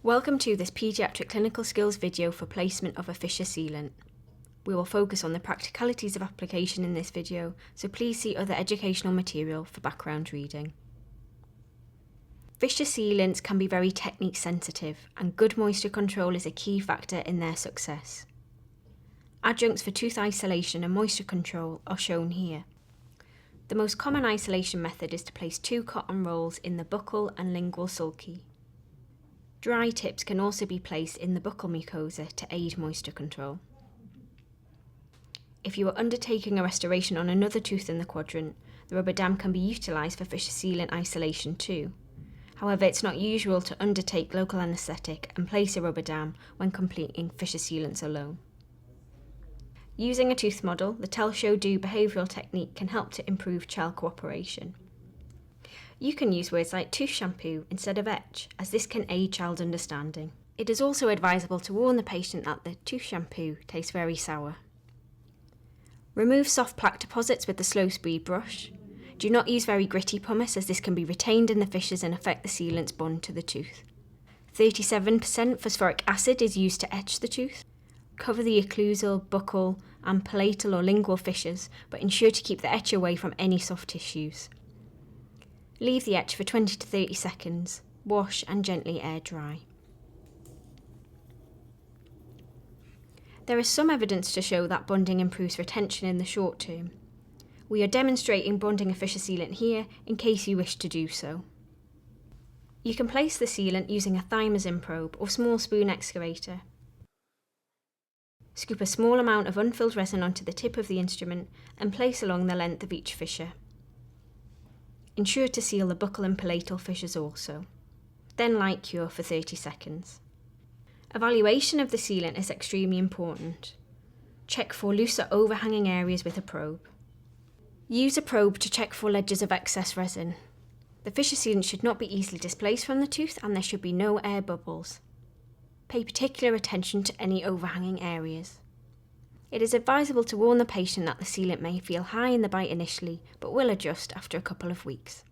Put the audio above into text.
Welcome to this paediatric clinical skills video for placement of a fissure sealant. We will focus on the practicalities of application in this video, so please see other educational material for background reading. Fissure sealants can be very technique sensitive, and good moisture control is a key factor in their success. Adjuncts for tooth isolation and moisture control are shown here. The most common isolation method is to place 2 cotton rolls in the buccal and lingual sulci. Dry tips can also be placed in the buccal mucosa to aid moisture control. If you are undertaking a restoration on another tooth in the quadrant, the rubber dam can be utilised for fissure sealant isolation too. However, it's not usual to undertake local anaesthetic and place a rubber dam when completing fissure sealants alone. Using a tooth model, the tell, show, do behavioural technique can help to improve child cooperation. You can use words like tooth shampoo instead of etch, as this can aid child understanding. It is also advisable to warn the patient that the tooth shampoo tastes very sour. Remove soft plaque deposits with the slow speed brush. Do not use very gritty pumice, as this can be retained in the fissures and affect the sealant's bond to the tooth. 37% phosphoric acid is used to etch the tooth. Cover the occlusal, buccal and palatal or lingual fissures, but ensure to keep the etch away from any soft tissues. Leave the etch for 20 to 30 seconds. Wash and gently air dry. There is some evidence to show that bonding improves retention in the short term. We are demonstrating bonding a fissure sealant here in case you wish to do so. You can place the sealant using a thymazine probe or small spoon excavator. Scoop a small amount of unfilled resin onto the tip of the instrument and place along the length of each fissure. Ensure to seal the buccal and palatal fissures also. Then light cure for 30 seconds. Evaluation of the sealant is extremely important. Check for looser overhanging areas with a probe. Use a probe to check for ledges of excess resin. The fissure sealant should not be easily displaced from the tooth, and there should be no air bubbles. Pay particular attention to any overhanging areas. It is advisable to warn the patient that the sealant may feel high in the bite initially, but will adjust after a couple of weeks.